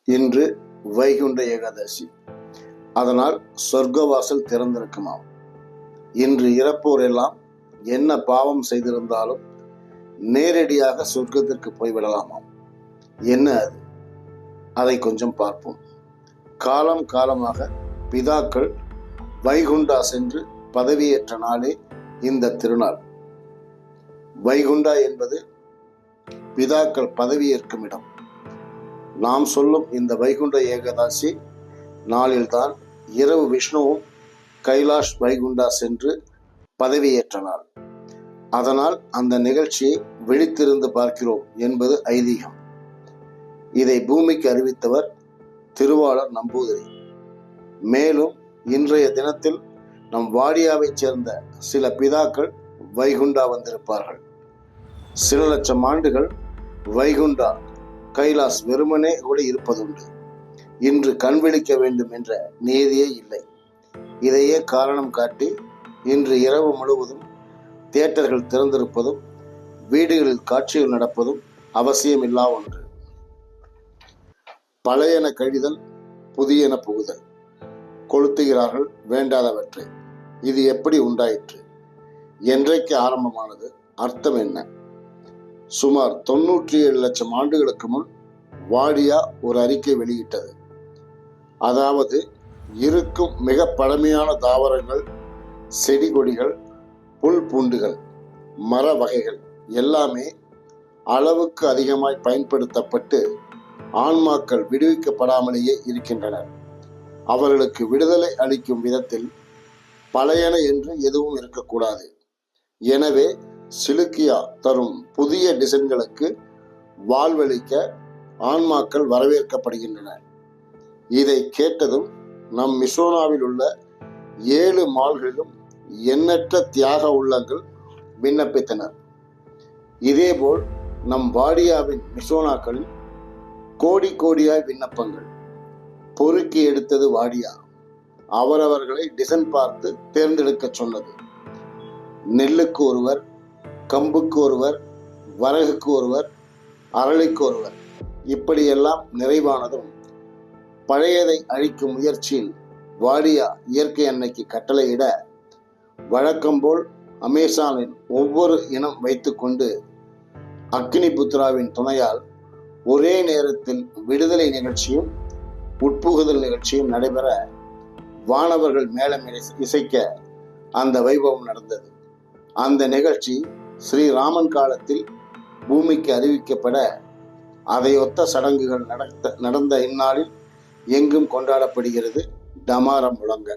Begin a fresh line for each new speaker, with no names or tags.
இன்று வைகுண்ட ஏகாதசி. அதனால் சொர்க்கவாசல் திறந்திருக்குமாம். இன்று இறப்போர் எல்லாம் என்ன பாவம் செய்திருந்தாலும் நேரடியாக சொர்க்கத்திற்கு போய்விடலாமாம். என்ன அது? அதை கொஞ்சம் பார்ப்போம். காலம் காலமாக பிதாக்கள் வைகுண்டா சென்று பதவியேற்ற நாளே இந்த திருநாள். வைகுண்டா என்பது பிதாக்கள் பதவியேற்கும் இடம். நாம் சொல்லும் இந்த வைகுண்ட ஏகாதசி நாளில்தான் இரவு விஷ்ணுவும் கைலாஷ் வைகுண்டா சென்று பதவியேற்ற நாள். அதனால் அந்த நிகழ்ச்சியை விழித்திருந்து பார்க்கிறோம் என்பது ஐதீகம். இதை பூமிக்கு அறிவித்தவர் திருவாளர் நம்பூதிரி. மேலும் இன்றைய தினத்தில் நம் வாடியாவைச் சேர்ந்த சில பிதாக்கள் வைகுண்டா வந்திருப்பார்கள். சில லட்சம் ஆண்டுகள் வைகுண்டா கைலாஸ் வெறுமனே கூட இருப்பதுண்டு. இன்று கண் விழிக்க வேண்டும் என்ற நியதியே இல்லை. இதையே காரணம் காட்டி இன்று இரவு முழுவதும் தியேட்டர்கள் திறந்திருப்பதும் வீடுகளில் காட்சிகள் நடப்பதும் அவசியமில்லா ஒன்று. பழையன கழிதல், புதியன புகுதல். கொளுத்துகிறார்கள் வேண்டாதவற்றை. இது எப்படி உண்டாயிற்று? என்றைக்கு ஆரம்பமானது? அர்த்தம் என்ன? சுமார் 97 லட்சம் ஆண்டுகளுக்கு முன் வாடியா ஒரு அறிக்கை வெளியிட்டது. அதாவது இருக்கும் மிக பழமையான தாவரங்கள், செடி கொடிகள், புல் பூண்டுகள், மர வகைகள் எல்லாமே அளவுக்கு அதிகமாய் பயன்படுத்தப்பட்டு ஆன்மாக்கள் விடுவிக்கப்படாமலேயே இருக்கின்றனர். அவர்களுக்கு விடுதலை அளிக்கும் விதத்தில் பழையன என்று எதுவும் இருக்கக்கூடாது. எனவே சிலுக்கியா தரும் புதிய டிசைன்களுக்கு வாழ்வளிக்க ஆன்மாக்கள் வரவேற்கப்படுகின்றன. இதை கேட்டதும் நம் மிசோனாவில் உள்ள 7 மால்களிலும் எண்ணற்ற தியாக உள்ளங்கள் விண்ணப்பித்தனர். இதேபோல் நம் வாடியாவின் மிசோனாக்களில் கோடி கோடியாய் விண்ணப்பங்கள். பொறுக்கி எடுத்தது வாடியா. அவரவர்களை டிசைன் பார்த்து தேர்ந்தெடுக்க சொன்னது. நெல்லுக்கு ஒருவர், கம்புக்கு ஒருவர், வரகுக்கு ஒருவர், அரளிக்கு ஒருவர், இப்படியெல்லாம் நிறைவானதும் பழையதை அழிக்கும் முயற்சியில் வாடியா இயற்கை அன்னைக்கு கட்டளையிட, வழக்கம்போல் அமேசானின் ஒவ்வொரு இனம் வைத்துக்கொண்டு அக்னிபுத்ராவின் துணையால் ஒரே நேரத்தில் விடுதலை நிகழ்ச்சியும் உட்புகுதல் நிகழ்ச்சியும் நடைபெற வானவர்கள் மேளம் இசைக்க அந்த வைபவம் நடந்தது. அந்த நிகழ்ச்சி ஸ்ரீராமன் காலத்தில் பூமிக்கு அறிவிக்கப்பட அதையொத்த சடங்குகள் நடந்த இந்நாளில் எங்கும் கொண்டாடப்படுகிறது. டமாரம் முழங்க.